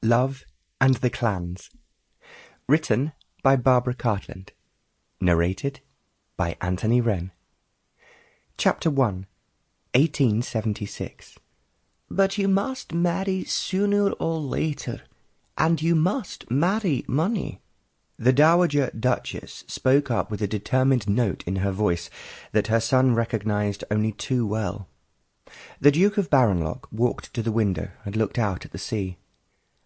Love and the Clans. Written by Barbara Cartland. Narrated by Anthony Wren. Chapter 1, 1876. But you must marry sooner or later, and you must marry money. The Dowager Duchess spoke up with a determined note in her voice that her son recognized only too well. The Duke of Barenlock walked to the window and looked out at the sea.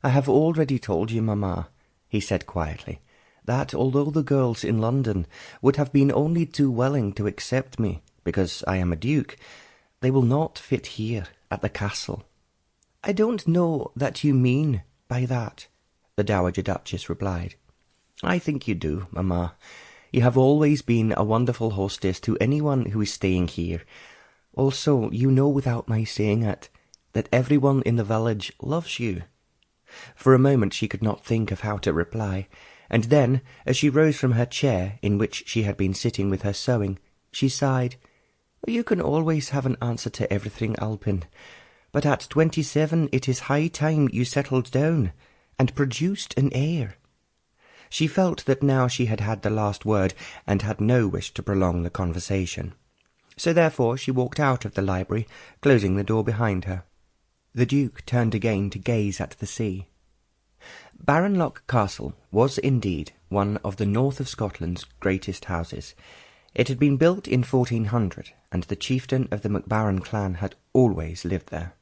"I have already told you, mamma," he said quietly, "that although the girls in London would have been only too willing to accept me because I am a duke, they will not fit here at the castle." "I don't know that you mean by that," the Dowager Duchess replied. "I think you do, mamma. You have always been a wonderful hostess to anyone who is staying here. Also, you know without my saying it, that everyone in the village loves you." For a moment she could not think of how to reply, and then, as she rose from her chair, in which she had been sitting with her sewing, she sighed. "You can always have an answer to everything, Alpin, but at 27 it is high time you settled down and produced an heir." She felt that now she had had the last word, and had no wish to prolong the conversation. So therefore she walked out of the library, closing the door behind her. The Duke turned again to gaze at the sea. Barenlock Castle was indeed one of the north of Scotland's greatest houses. It had been built in 1400, and the chieftain of the MacBaron clan had always lived there.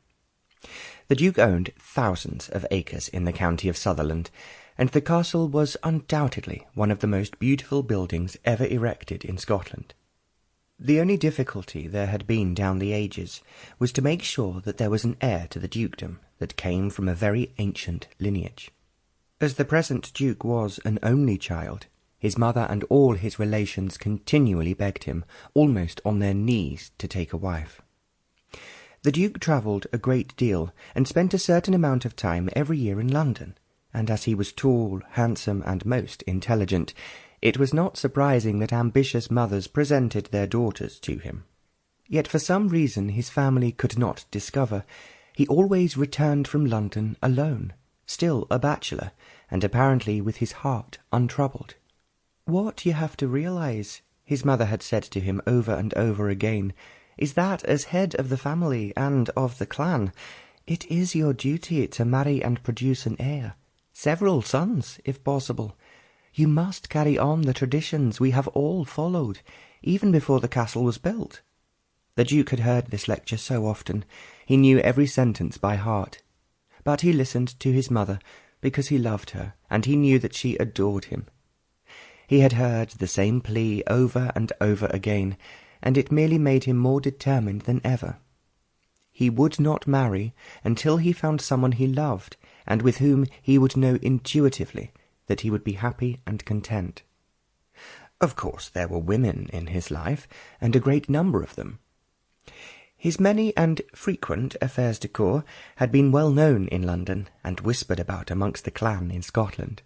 The Duke owned thousands of acres in the county of Sutherland, and the castle was undoubtedly one of the most beautiful buildings ever erected in Scotland. The only difficulty there had been down the ages was to make sure that there was an heir to the dukedom that came from a very ancient lineage. As the present duke was an only child, his mother and all his relations continually begged him, almost on their knees, to take a wife. The duke travelled a great deal, and spent a certain amount of time every year in London, and as he was tall, handsome, and most intelligent, it was not surprising that ambitious mothers presented their daughters to him. Yet for some reason his family could not discover, he always returned from London alone, still a bachelor, and apparently with his heart untroubled. "What you have to realize," his mother had said to him over and over again, "is that as head of the family and of the clan, it is your duty to marry and produce an heir, several sons, if possible. You must carry on the traditions we have all followed, even before the castle was built." The Duke had heard this lecture so often, he knew every sentence by heart. But he listened to his mother because he loved her, and he knew that she adored him. He had heard the same plea over and over again, and it merely made him more determined than ever. He would not marry until he found someone he loved, and with whom he would know intuitively that he would be happy and content. Of course there were women in his life, and a great number of them. His many and frequent affairs de cour had been well known in London, and whispered about amongst the clan in Scotland.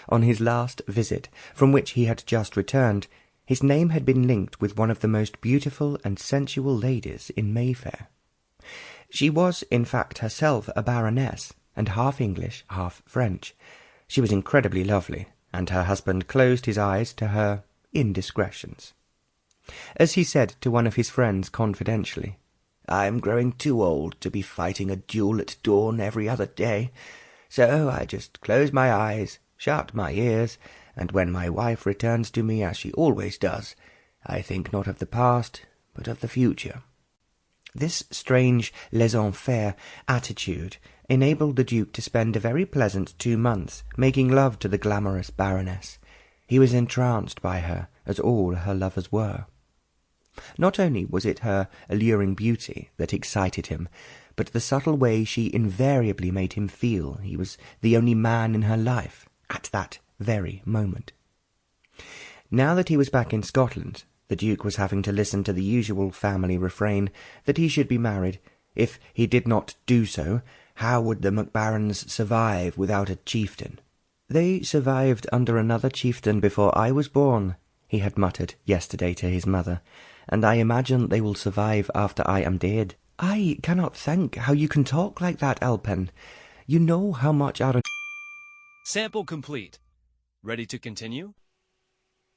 On his last visit, from which he had just returned, his name had been linked with one of the most beautiful and sensual ladies in Mayfair. She was, in fact, herself a baroness, and half English, half French. She was incredibly lovely, and her husband closed his eyes to her indiscretions. As he said to one of his friends confidentially, "I am growing too old to be fighting a duel at dawn every other day, so I just close my eyes, shut my ears, and when my wife returns to me, as she always does, I think not of the past, but of the future." This strange laissez-faire attitude enabled the Duke to spend a very pleasant 2 months making love to the glamorous Baroness. He was entranced by her, as all her lovers were. Not only was it her alluring beauty that excited him, but the subtle way she invariably made him feel he was the only man in her life at that very moment. Now that he was back in Scotland, the Duke was having to listen to the usual family refrain that he should be married. If he did not do so, how would the MacBarons survive without a chieftain? "They survived under another chieftain before I was born," he had muttered yesterday to his mother, "and I imagine they will survive after I am dead." "I cannot think how you can talk like that, Alpin. You know how much our Sample complete. Ready to continue?